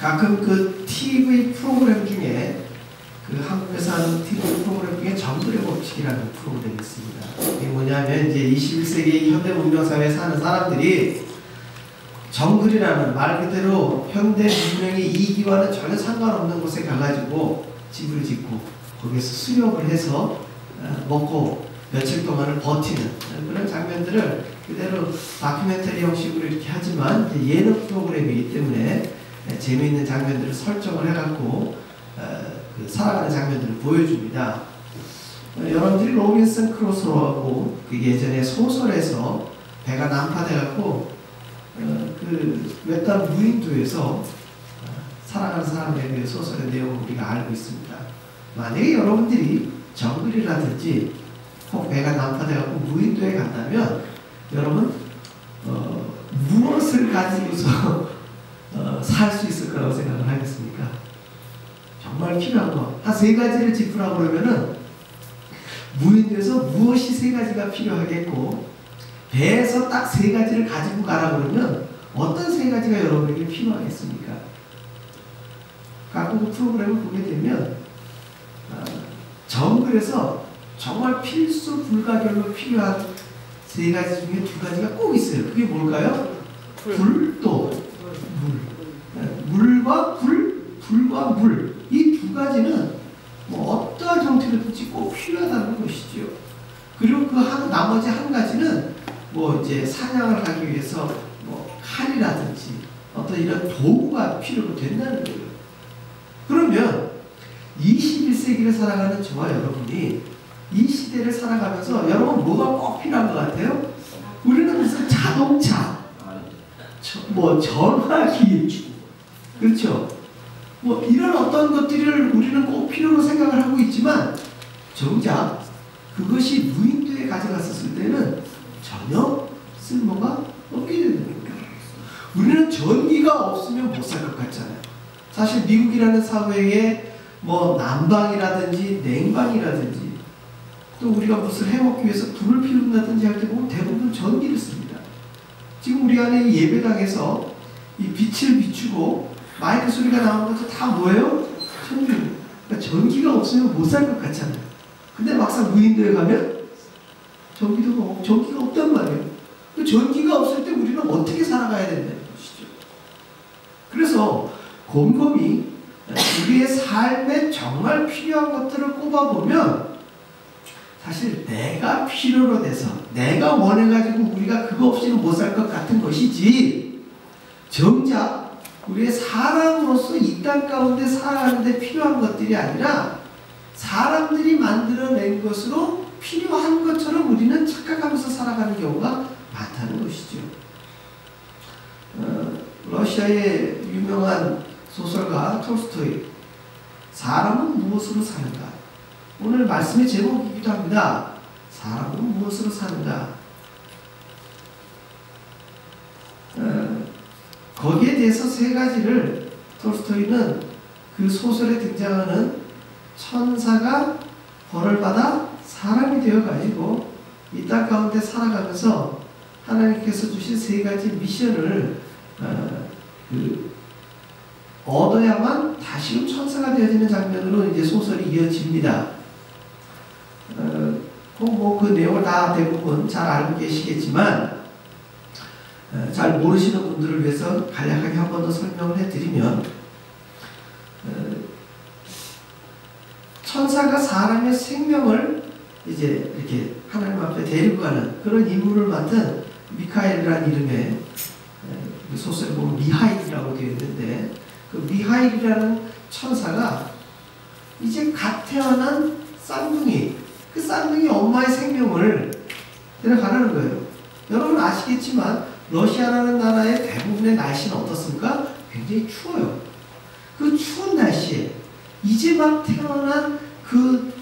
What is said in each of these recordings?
가끔 그 TV 프로그램 중에 그 한국에서 하는 TV 프로그램 중에 정글의 법칙이라는 프로그램이 있습니다. 이게 뭐냐면 이제 21세기 현대 문명사회에 사는 사람들이 정글이라는 말 그대로 현대 문명의 이기와는 전혀 상관없는 곳에 가가지고 집을 짓고 거기서 수렵을 해서 먹고 며칠 동안을 버티는 그런 장면들을 그대로 다큐멘터리 형식으로 이렇게 하지만 예능 프로그램이기 때문에 재미있는 장면들을 설정을 해갖고 그 살아가는 장면들을 보여줍니다. 여러분들이 로빈슨 크루소하고 그 예전에 소설에서 배가 난파돼갖고 그 외딴 무인도에서 살아가는 사람에 대한 소설의 내용을 우리가 알고 있습니다. 만약에 여러분들이 정글이라든지 혹 배가 난파돼갖고 무인도에 간다면 여러분 무엇을 가지고서 살 수 있을 거라고 생각을 하겠습니까? 정말 필요한 거 한 3가지를 짚으라고 그러면은 무인도에서 무엇이 3가지가 필요하겠고 배에서 딱 3가지를 가지고 가라고 그러면 어떤 3가지가 여러분에게 필요하겠습니까? 가끔 그 프로그램을 보게 되면 정글에서 정말 필수 불가결로 필요한 3가지 중에 2가지가 꼭 있어요. 그게 뭘까요? 불도 물. 물과 불, 불과 물. 이 2가지는 뭐 어떠한 형태로든지 꼭 필요하다는 것이죠. 그리고 그 나머지 1가지는 뭐 이제 사냥을 하기 위해서 뭐 칼이라든지 어떤 이런 도구가 필요로 된다는 거예요. 그러면 21세기를 살아가는 저와 여러분이 이 시대를 살아가면서 여러분 뭐가 꼭 필요한 것 같아요? 우리는 무슨 자동차, 뭐 전화기, 그렇죠? 뭐 이런 어떤 것들을 우리는 꼭 필요로 생각을 하고 있지만 정작 그것이 무인도에 가져갔었을 때는 전혀 쓸모가 없게 되는 거예요. 우리는 전기가 없으면 못 살 것 같잖아요. 사실 미국이라는 사회에 뭐 난방이라든지 냉방이라든지 또 우리가 무엇을 해먹기 위해서 불을 피운다든지 할 때 보면 대부분 전기를 씁니다. 지금 우리 안에 예배당에서 이 빛을 비추고 마이크 소리가 나오는 것도 다 뭐예요? 전기. 그러니까 전기가 없으면 못 살 것 같잖아요. 근데 막상 무인도에 가면 전기가 없단 말이에요. 그 전기가 없을 때 우리는 어떻게 살아가야 된다는 것이죠. 그래서 곰곰이 우리의 삶에 정말 필요한 것들을 꼽아보면 사실 내가 필요로 돼서 내가 원해가지고 우리가 그거 없이는 못 살 것 같은 것이지 정작 우리의 사람으로서 이 땅 가운데 살아가는데 필요한 것들이 아니라 사람들이 만들어낸 것으로 필요한 것처럼 우리는 착각하면서 살아가는 경우가 많다는 것이죠. 러시아의 유명한 소설가 톨스토이 사람은 무엇으로 사는가? 오늘 말씀의 제목이기도 합니다. 사람은 무엇으로 사는가? 거기에 대해서 3가지를 톨스토이는 그 소설에 등장하는 천사가 벌을 받아 사람이 되어가지고 이 땅 가운데 살아가면서 하나님께서 주신 3가지 미션을 얻어야만 다시금 천사가 되어지는 장면으로 이제 소설이 이어집니다. 그 내용을 다 대부분 잘 알고 계시겠지만 잘 모르시는 분들을 위해서 간략하게 한 번 더 설명을 해드리면 천사가 사람의 생명을 이제 이렇게 하나님 앞에 데리고 가는 그런 임무를 맡은 미카엘이라는 이름의 소설에 보면 미하일이라고 되어 있는데 그 미하일이라는 천사가 이제 갓 태어난 쌍둥이 그 쌍둥이 엄마의 생명을 데려가라는 거예요. 여러분 아시겠지만 러시아라는 나라의 대부분의 날씨는 어떻습니까? 굉장히 추워요. 그 추운 날씨에 이제 막 태어난 그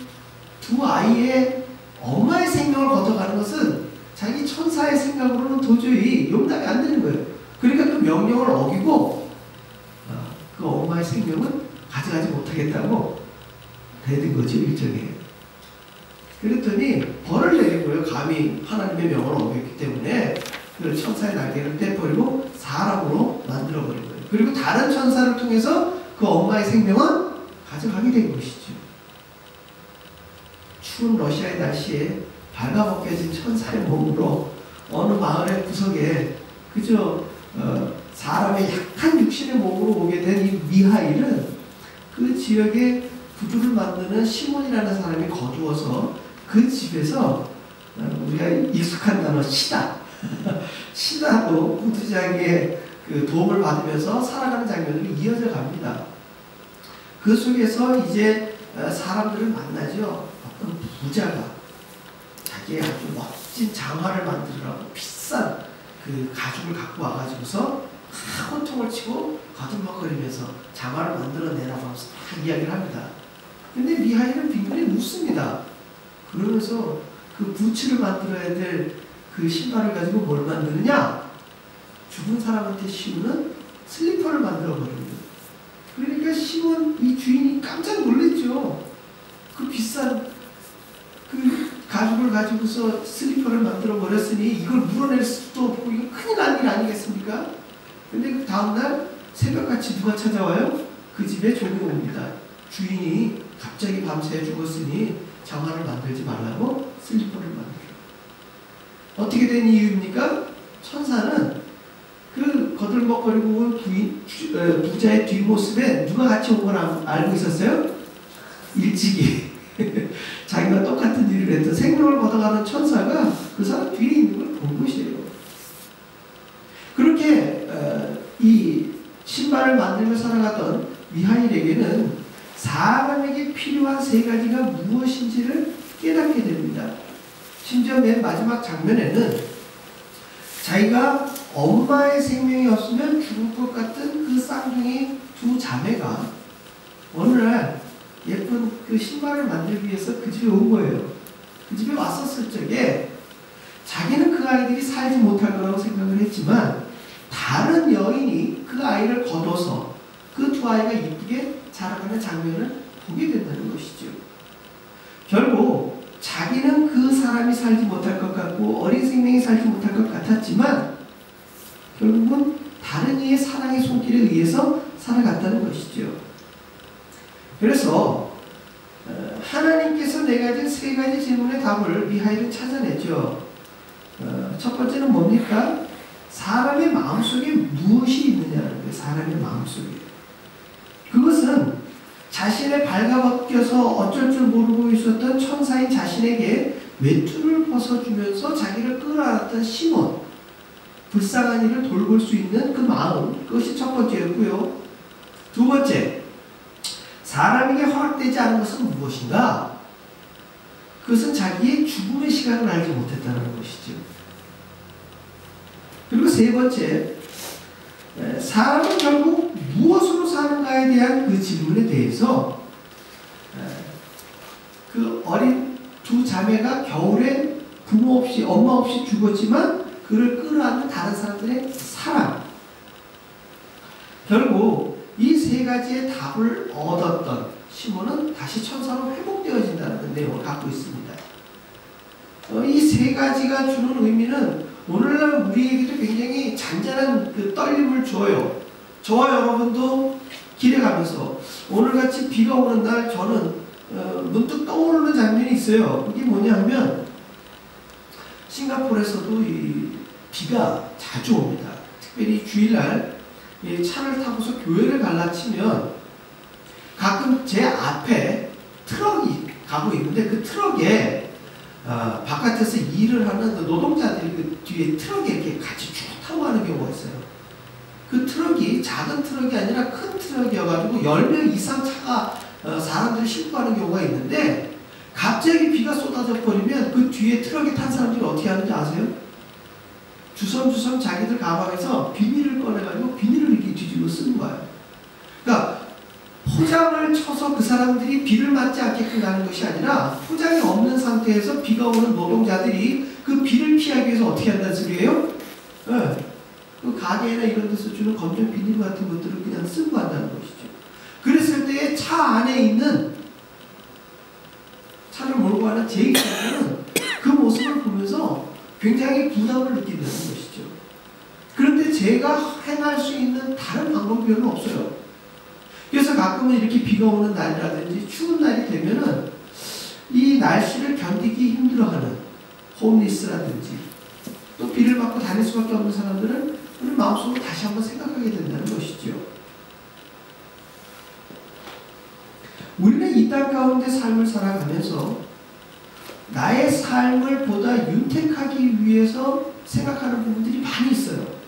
2아이의 엄마의 생명을 걷어가는 것은 자기 천사의 생각으로는 도저히 용납이 안 되는 거예요. 그러니까 그 명령을 어기고 그 엄마의 생명은 가져가지 못하겠다고 내든 거죠, 일종의. 그랬더니 벌을 내린 거예요. 감히 하나님의 명을 어겼기 때문에 그 천사의 날개를 떼버리고 사람으로 만들어버린 거예요. 그리고 다른 천사를 통해서 그 엄마의 생명은 가져가게 된 것이죠. 추운 러시아의 날씨에 발가벗겨진 천사의 몸으로 어느 마을의 구석에 그저 사람의 약한 육신의 몸으로 오게 된 이 미하일은 그 지역에 구두를 만드는 시몬이라는 사람이 거두어서 그 집에서 우리가 익숙한 단어 시다 시다도 구두장의 그 도움을 받으면서 살아가는 장면들이 이어져 갑니다. 그 속에서 이제 사람들을 만나죠. 어떤 부자가 자기의 아주 멋진 장화를 만들으라고 비싼 그 가죽을 갖고 와가지고서 다 호통을 치고 거듭먹거리면서 장화를 만들어내라고 하면서 다 이야기를 합니다. 근데 미하일은 빙그레 웃습니다. 그러면서 그 부츠를 만들어야 될 그 신발을 가지고 뭘 만드느냐? 죽은 사람한테 씌우는 슬리퍼를 만들어 버립니다. 그러니까 시몬 이 주인이 깜짝 놀랐죠. 그 비싼 그 가죽을 가지고서 슬리퍼를 만들어 버렸으니 이걸 물어낼 수도 없고 이거 큰일 난 일 아니겠습니까? 근데 그 다음날 새벽같이 누가 찾아와요? 그 집에 종이 옵니다. 주인이 갑자기 밤새 죽었으니 장화를 만들지 말라고 슬리퍼를 만들어. 어떻게 된 이유입니까? 천사는 그 거들먹거리고 온 부자의 뒷모습에 누가 같이 온 걸 알고 있었어요? 일찍이 자기가 똑같은 일을 했던 생명을 걷어가는 천사가 그 사람 뒤에 있는 걸 본 것이에요. 그렇게 이 신발을 만들며 살아가던 미하일에게는 사람에게 필요한 세 가지가 무엇인지를 깨닫게 됩니다. 심지어 맨 마지막 장면에는 자기가 엄마의 생명이 없으면 죽을 것 같은 그 쌍둥이 두 자매가 어느 날 예쁜 그 신발을 만들기 위해서 그 집에 온 거예요. 그 집에 왔었을 적에 자기는 그 아이들이 살지 못할 거라고 생각을 했지만 다른 여인이 그 아이를 거둬서 그 두 아이가 이쁘게 자라가는 장면을 보게 된다는 것이죠. 결국 자기는 그 사람이 살지 못할 것 같고 어린 생명이 살지 못할 것 같았지만 결국은 다른 이의 사랑의 손길에 의해서 살아갔다는 것이죠. 그래서 하나님께서 내가 준 세 가지 질문의 답을 미하일은 찾아냈죠. 첫 번째는 뭡니까? 사람의 마음속에 무엇이 있느냐는 거예요. 사람의 마음속에. 그것은 자신의 발가벗겨서 어쩔 줄 모르고 있었던 천사인 자신에게 외투를 벗어주면서 자기를 끌어안았던 시몬, 불쌍한 이를 돌볼 수 있는 그 마음, 그것이 첫 번째였고요. 두 번째, 사람에게 허락되지 않은 것은 무엇인가? 그것은 자기의 죽음의 시간을 알지 못했다는 것이죠. 그리고 세 번째, 사람은 결국 무엇으로 사는가에 대한 그 질문에 대해서 그 어린 두 자매가 겨울에 부모 없이 엄마 없이 죽었지만 그를 끌어안는 다른 사람들의 사랑, 결국 이 세 가지의 답을 얻었던 시몬은 다시 천사로 회복되어진다는 내용을 갖고 있습니다. 이 세 가지가 주는 의미는 오늘날 우리에게도 굉장히 잔잔한 그 떨림을 줘요. 저와 여러분도 길에 가면서 오늘같이 비가 오는 날 저는 문득 떠오르는 장면이 있어요. 그게 뭐냐 하면 싱가포르에서도 이 비가 자주 옵니다. 특별히 주일날 차를 타고서 교회를 갈라치면 가끔 제 앞에 트럭이 가고 있는데 그 트럭에 바깥에서 일을 하는 노동자들이 그 뒤에 트럭에 이렇게 같이 쭉 타고 가는 경우가 있어요. 그 트럭이 작은 트럭이 아니라 큰 트럭이어가지고 10명 이상 차가 사람들이 싣고 가는 경우가 있는데 갑자기 비가 쏟아져 버리면 그 뒤에 트럭에 탄 사람들이 어떻게 하는지 아세요? 주섬주섬 자기들 가방에서 비닐을 꺼내가지고 비닐을 이렇게 뒤집어 쓰는 거예요. 그러니까 포장을 쳐서 그 사람들이 비를 맞지 않게끔 가는 것이 아니라 포장이 없는 상태에서 비가 오는 노동자들이 그 비를 피하기 위해서 어떻게 한다는 소리예요? 네. 그 가게나 이런 데서 주는 검정 비닐 같은 것들을 그냥 쓰고 간다는 것이죠. 그랬을 때 차 안에 있는 차를 몰고 가는 제 입장에는 그 모습을 보면서 굉장히 부담을 느낀다는 것이죠. 그런데 제 제가 행할 수 있는 다른 방법이 별로 없어요. 그래서 가끔은 이렇게 비가 오는 날이라든지 추운 날이 되면은 이 날씨를 견디기 힘들어하는 홈리스라든지 또 비를 맞고 다닐 수밖에 없는 사람들은 우리 마음속으로 다시 한번 생각하게 된다는 것이죠. 우리는 이 땅 가운데 삶을 살아가면서 나의 삶을 보다 윤택하기 위해서 생각하는 부분들이 많이 있어요.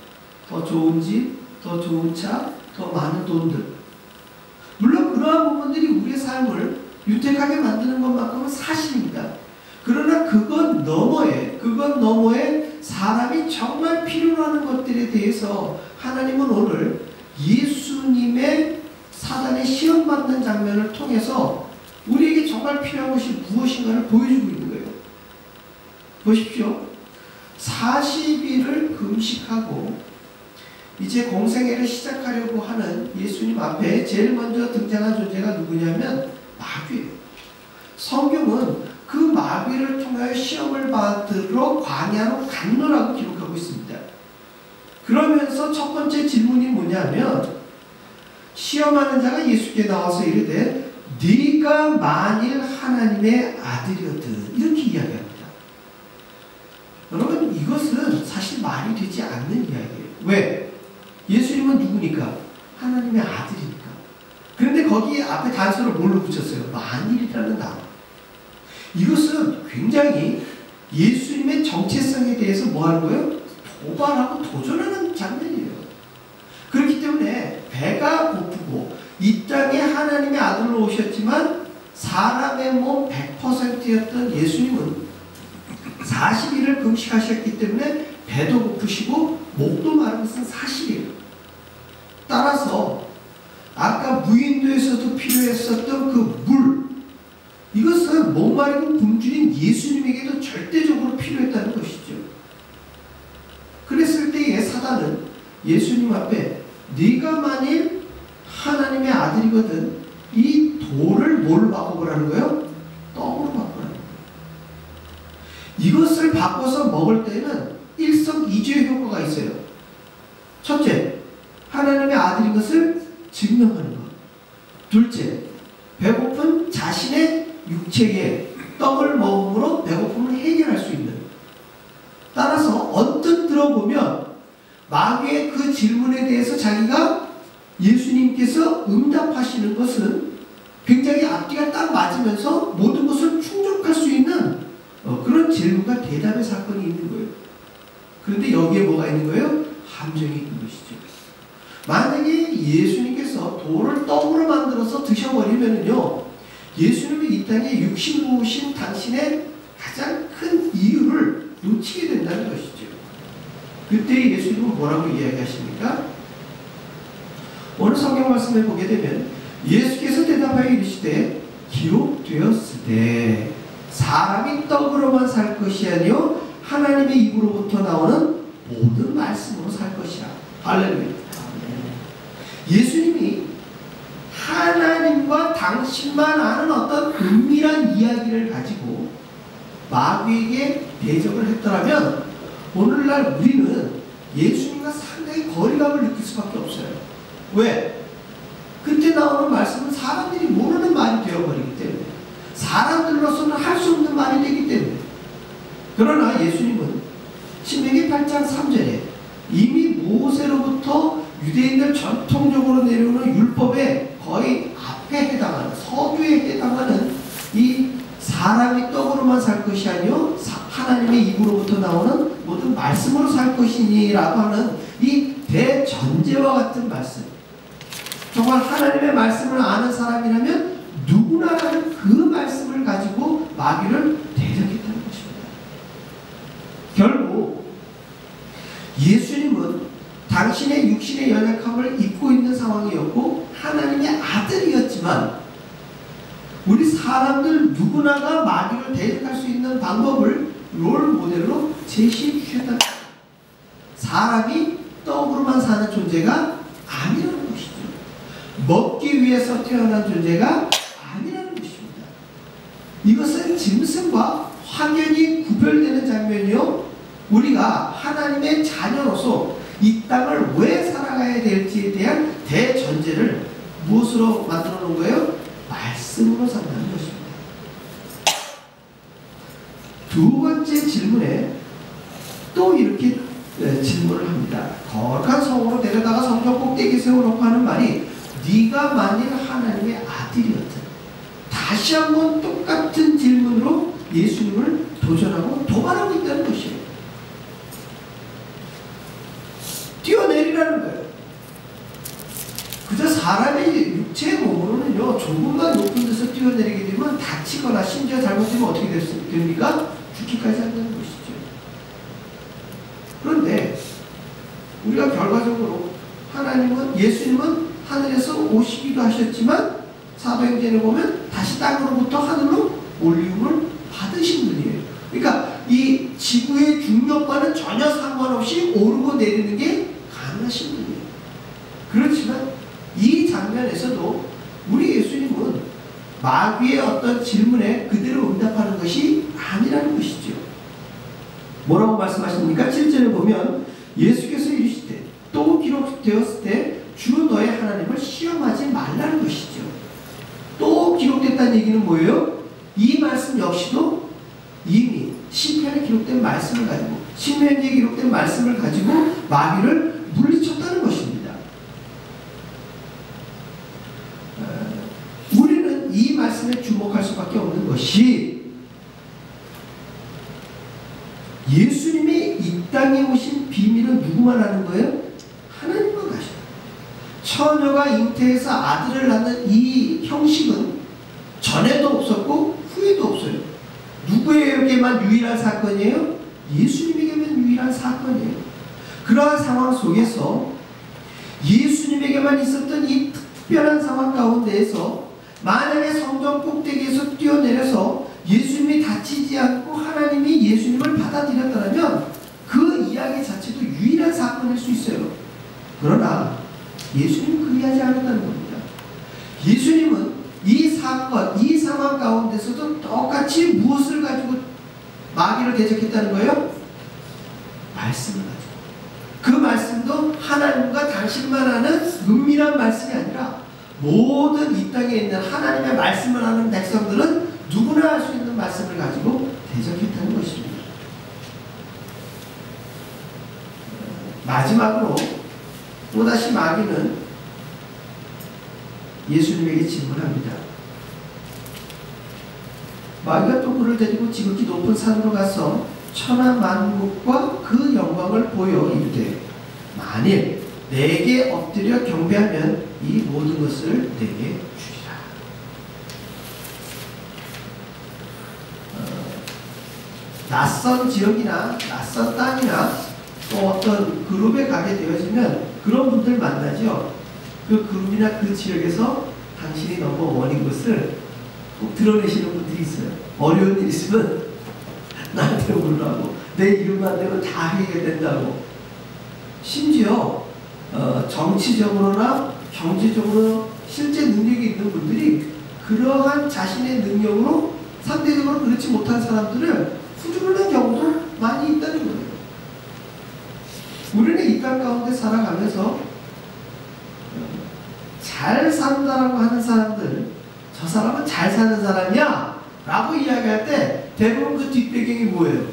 더 좋은 집, 더 좋은 차, 더 많은 돈들. 물론 그러한 부분들이 우리의 삶을 윤택하게 만드는 것만큼은 사실입니다. 그러나 그것 너머에 사람이 정말 필요로 하는 것들에 대해서 하나님은 오늘 예수님의 사단의 시험받는 장면을 통해서 우리에게 정말 필요한 것이 무엇인가를 보여주고 있는 거예요. 보십시오. 40일을 금식하고 이제 공생애를 시작하려고 하는 예수님 앞에 제일 먼저 등장한 존재가 누구냐면 마귀예요. 성경은 그 마귀를 통하여 시험을 받으러 광야로 갔노라고 기록하고 있습니다. 그러면서 첫 번째 질문이 뭐냐면 시험하는 자가 예수께 나와서 이르되 네가 만일 하나님의 아들이거든 이렇게 이야기합니다. 여러분 이것은 사실 말이 되지 않는 이야기예요. 왜? 예수님은 누구니까? 하나님의 아들이니까. 그런데 거기 앞에 단서를 뭘로 붙였어요? 만일이라는 단어. 이것은 굉장히 예수님의 정체성에 대해서 뭐 하는 거예요? 도발하고 도전하는 장면이에요. 그렇기 때문에 배가 고프고 이 땅에 하나님의 아들로 오셨지만 사람의 몸 100%였던 예수님은 40일을 금식하셨기 때문에 배도 고프시고 목도 마른 것은 사실이에요. 따라서 아까 무인도에서도 필요했었던 그 물, 이것은 목마르고 굶주린 예수님에게도 절대적으로 필요했다는 것이죠. 그랬을 때에 사단은 예수님 앞에 네가 만일 하나님의 아들이거든 이 돌을 뭘로 바꿔보라는 거예요? 떡으로 바꾸라는 거예요. 이것을 바꿔서 먹을 때는 일석이조의 효과가 있어요. 첫째, 하나님의 아들인 것을 증명하는 것. 둘째, 배고픈 자신의 육체에 떡을 먹음으로 배고픔을 해결할 수 있는. 따라서 언뜻 들어보면 마귀의 그 질문에 대해서 자기가 예수님께서 응답하시는 것은 굉장히 앞뒤가 딱 맞으면서 모든 것을 충족할 수 있는 그런 질문과 대답의 사건이 있는 거예요. 그런데 여기에 뭐가 있는 거예요? 함정이 있는 것이죠. 만약에 예수님께서 돌을 떡으로 만들어서 드셔버리면요, 예수님이 이 땅에 육신으로 오신 당신의 가장 큰 이유를 놓치게 된다는 것이죠. 그때 예수님은 뭐라고 이야기하십니까? 오늘 성경 말씀을 보게 되면 예수께서 대답하여 이르시되 기록되었으되 사람이 떡으로만 살 것이 아니요 하나님의 입으로부터 나오는 모든 말씀으로 살 것이라. 할렐루야. 예수님이 하나님과 당신만 아는 어떤 은밀한 이야기를 가지고 마귀에게 대적을 했더라면 오늘날 우리는 예수님과 상당히 거리감을 느낄 수밖에 없어요. 왜? 그때 나오는 말씀은 사람들이 모르는 말이 되어버리기 때문에, 사람들로서는 할 수 없는 말이 되기 때문에. 그러나 예수님은 신명기 8장 3절에 이미 모세로부터 유대인들 전통적으로 내려오는 율법의 거의 앞에 해당하는, 서두에 해당하는 이 사람이 떡으로만 살 것이 아니요 하나님의 입으로부터 나오는 모든 말씀으로 살 것이니라고 하는 이 대전제와 같은 말씀, 정말 하나님의 말씀을 아는 사람이라면 누구나 그 말씀을 가지고 마귀를 대적했다는 것입니다. 결국 예수님은 당신의 육신의 연약함을 입고 있는 상황이었고 하나님의 아들이었지만 우리 사람들 누구나가 마귀를 대적할 수 있는 방법을 롤 모델로 제시해 주셨다. 사람이 떡으로만 사는 존재가 아니라는 것이죠. 먹기 위해서 태어난 존재가 아니라는 것입니다. 이것은 짐승과 확연히 구별되는 장면이요, 우리가 하나님의 자녀로서 이 땅을 왜 살아가야 될지에 대한 대전제를 무엇으로 만들어 놓은 거예요? 말씀으로 산다는 것입니다. 두 번째 질문에 또 이렇게 질문을 합니다. 거룩한 성으로 데려다가 성전 꼭대기에 세워놓고 하는 말이 네가 만일 하나님의 아들이었든. 다시 한번 똑같은 질문으로 예수님을 도전하고 도발하고 있다는 것이에요. 뛰어내리라는 거예요. 그저 사람의 육체의 몸으로는요, 조금만 높은 데서 뛰어내리게 되면 다치거나 심지어 잘못되면 어떻게 됩니까? 죽기까지 한다는 것이죠. 그런데 우리가 결과적으로 예수님은 하늘에서 오시기도 하셨지만 사도행전에 보면 다시 땅으로부터 하늘로 올리움을 받으신 분이에요. 그러니까 이 지구의 중력과는 전혀 상관없이 오르고 내리는 게 가능하신 분이에요. 그렇지만 이 장면에서도 우리 예수님은 마귀의 어떤 질문에 그대로 응답하는 것이 아니라는 것이죠. 뭐라고 말씀하십니까? 7절에 보면 예수께서 이르시되 또 기록되었을 때 주 너의 하나님을 시험하지 말라는 것이죠. 또 기록됐다는 얘기는 뭐예요? 이 말씀 역시도 이미 시편에 기록된 말씀을 가지고 신명기에 기록된 말씀을 가지고 마귀를 물리쳤다는 것입니다. 우리는 이 말씀에 주목할 수밖에 없는 것이 예수님이 이 땅에 오신 비밀은 누구만 아는 거예요? 하나님만 아셔요. 처녀가 잉태해서 아들을 낳는 이 형식은 전에도 없었고 후에도 없어요. 누구에게만 유일한 사건이에요? 예수님에게만 유일한 사건이에요. 그러한 상황 속에서 예수님에게만 있었던 이 특별한 상황 가운데에서 만약에 성전 꼭대기에서 뛰어내려서 예수님이 다치지 않고 하나님이 예수님을 받아들였다면 그 이야기 자체도 유일한 사건일 수 있어요. 그러나 예수님은 그리하지 않았다는 겁니다. 예수님은 이 사건, 이 상황 가운데서도 똑같이 무엇을 가지고 마귀를 대적했다는 거예요? 말씀을 가지고. 그 말씀도 하나님과 당신만 아는 은밀한 말씀이 아니라 모든 이 땅에 있는 하나님의 말씀을 아는 백성들은 누구나 할 수 있는 말씀을 가지고 대적했다는 것입니다. 마지막으로 또다시 마귀는 예수님에게 질문합니다. 마귀가 또 그를 데리고 지극히 높은 산으로 가서 천하 만국과 그 영광을 보여 이르되 만일 내게 엎드려 경배하면 이 모든 것을 내게 주리라. 낯선 지역이나 낯선 땅이나 또 어떤 그룹에 가게 되어지면 그런 분들 만나죠. 그 그룹이나 그 지역에서 당신이 넘버원인 것을 꼭 드러내시는 분들이 있어요. 어려운 일 있으면 나한테 오르라고, 내 이름만 되면 다 해결된다고. 심지어 정치적으로나 경제적으로 실제 능력이 있는 분들이 그러한 자신의 능력으로 상대적으로 그렇지 못한 사람들을 후주르는 경우도 많이 있다는 거예요. 우리는 이 땅 가운데 살아가면서 잘 산다라고 하는 사람들, 저 사람은 잘 사는 사람이야 라고 이야기할 때 대부분 그 뒷배경이 뭐예요?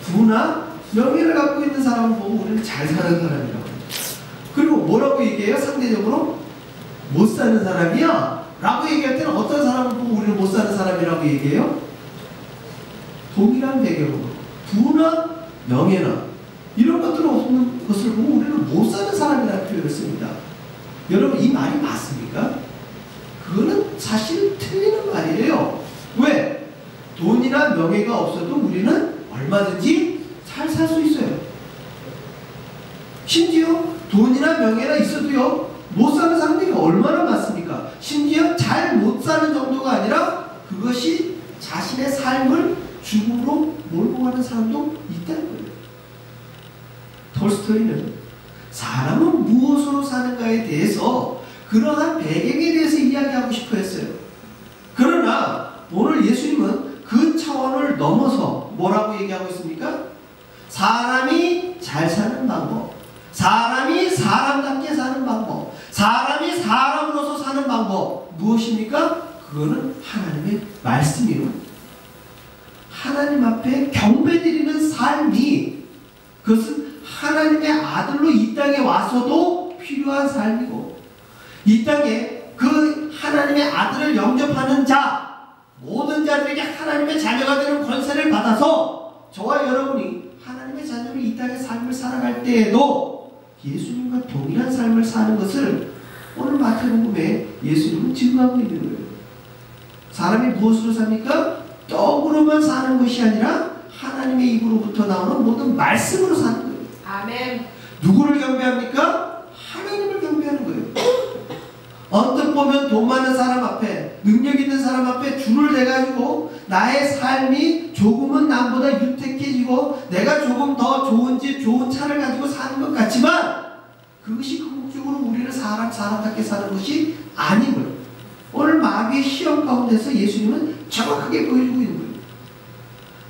부나 명예를 갖고 있는 사람을 보고 우리는 잘 사는 사람이라고. 그리고 뭐라고 얘기해요? 상대적으로 못 사는 사람이야 라고 얘기할 때는 어떤 사람을 보고 우리는 못 사는 사람이라고 얘기해요? 동일한 배경으로 부나 명예나 이런 것들은 없는 것을 보고 우리는 못 사는 사람이라는 표현을 씁니다. 여러분, 이 말이 맞습니까? 그거는 사실 틀리는 말이에요. 왜? 돈이나 명예가 없어도 우리는 얼마든지 잘 살 수 있어요. 심지어 돈이나 명예가 있어도요, 못 사는 사람들이 얼마나 많습니까? 심지어 잘 못 사는 정도가 아니라 그것이 자신의 삶을 죽음으로 몰고 가는 사람도 있다는 거예요. 톨스토이는 사람은 무엇으로 사는가에 대해서 그러한 배경에 대해서 이야기하고 싶어 했어요. 그러나 오늘 예수님은 그 차원을 넘어서 뭐라고 얘기하고 있습니까? 사람이 잘 사는 방법, 사람이 사람답게 사는 방법, 사람이 사람으로서 사는 방법 무엇입니까? 그거는 하나님의 말씀이요. 하나님 앞에 경배드리는 삶이 그것은 하나님의 아들로 이 땅에 와서도 필요한 삶이고, 이 땅에 그 하나님의 아들을 영접하는 자, 모든 자들에게 하나님의 자녀가 되는 권세를 받아서 저와 여러분이 하나님의 자녀로 이 땅의 삶을 살아갈 때에도 예수님과 동일한 삶을 사는 것을 오늘 마태복음에 예수님은 증거하고 있는 거예요. 사람이 무엇으로 삽니까? 떡으로만 사는 것이 아니라 하나님의 입으로부터 나오는 모든 말씀으로 사는 거예요. 아멘. 누구를 경배합니까? 하나님을 경배하는 거예요. 언뜻 보면 돈 많은 사람 앞에, 능력 있는 사람 앞에 줄을 대가지고 나의 삶이 조금은 남보다 유택해지고 내가 조금 더 좋은 집, 좋은 차를 가지고 사는 것 같지만 그것이 궁극적으로 우리는 사람답게 사는 것이 아님을 오늘 마귀의 시험 가운데서 예수님은 정확하게 보여주고 있는 거예요.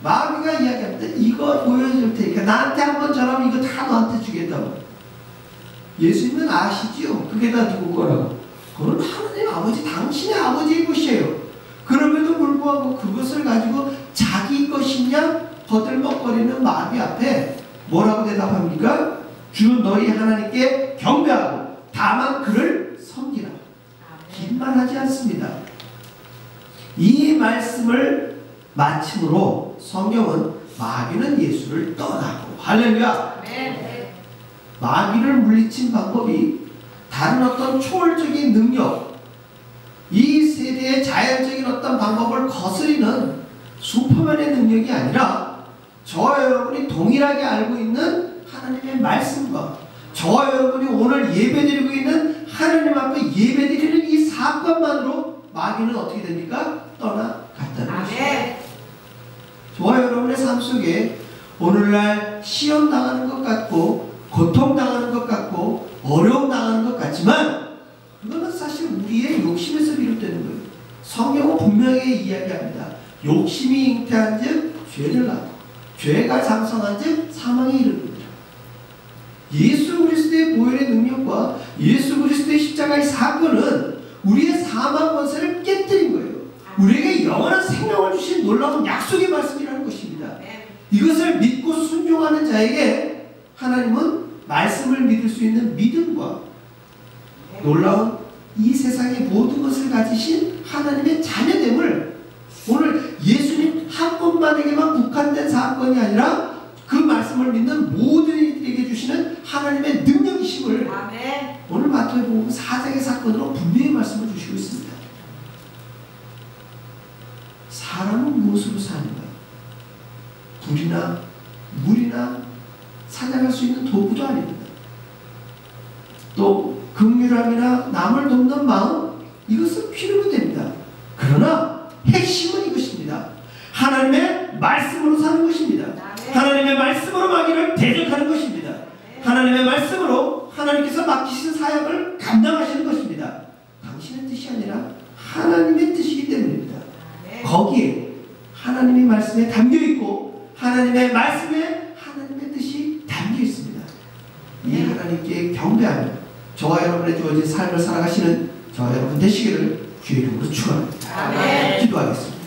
마귀가 이야기합니다. 이거 보여줄 테니까 나한테 한번 전하면 이거 다 너한테 주겠다고. 예수님은 아시지요? 그게 다 누구 거라고. 그건 하나님 아버지, 당신의 아버지의 것이에요. 그럼에도 불구하고 그것을 가지고 자기 것이냐 거들먹거리는 마귀 앞에 뭐라고 대답합니까? 주 너희 하나님께 경배하고 다만 그를 섬기라. 긴 말 하지 않습니다. 이 말씀을 마침으로 성경은 마귀는 예수를 떠나고, 할렐루야. 마귀를 물리친 방법이 다른 어떤 초월적인 능력, 이 세대의 자연적인 어떤 방법을 거스리는 슈퍼맨의 능력이 아니라 저와 여러분이 동일하게 알고 있는 하나님의 말씀과 저와 여러분이 오늘 예배드리고 있는 하나님 앞에 예배드리는 이 사건만으로 마귀는 어떻게 됩니까? 떠나갔다는 것입니다. 저와 여러분의 삶 속에 오늘날 시험 당하는 것 같고 고통 당하는 것 같고 어려움 당하는 것 같지만 그거는 사실 우리의 욕심에서 비롯되는 거예요. 성경은 분명히 이야기합니다. 욕심이 잉태한 즉 죄를 낳고 죄가 장성한 즉 사망에 이르는 예수 그리스도의 보혈의 능력과 예수 그리스도의 십자가의 사건은 우리의 사망 권세를 깨뜨린 거예요. 우리에게 영원한 생명을 주신 놀라운 약속의 말씀이라는 것입니다. 이것을 믿고 순종하는 자에게 하나님은 말씀을 믿을 수 있는 믿음과 놀라운 이 세상의 모든 것을 가지신 하나님의 자녀됨을 오늘 예수님 한 분만에게만 국한된 사건이 아니라 그 말씀을 믿는 모든 이들에게 주시는 하나님의 능력이심을 오늘 마태복음 4장의 사건으로 분명히 말씀을 주시고 있습니다. 사람은 무엇으로 사는가? 불이나 물이나 사냥할 수 있는 도구도 아닙니다. 또 긍휼함이나 남을 돕는 마음, 이것은 필요로 됩니다. 그러나 핵심은 이것입니다. 하나님의 말씀으로 사는 것입니다. 하나님의 말씀으로 마귀를 대적하는 것입니다. 하나님의 말씀으로 하나님께서 맡기신 사역을 감당하시는 것입니다. 당신의 뜻이 아니라 하나님의 뜻이기 때문입니다. 거기에 하나님의 말씀에 담겨있고 하나님의 말씀에 하나님의 뜻이 담겨있습니다. 이 하나님께 경배하며 저와 여러분의 주어진 삶을 살아가시는 저와 여러분 되시기를 주의 이름으로 축원합니다. 기도하겠습니다.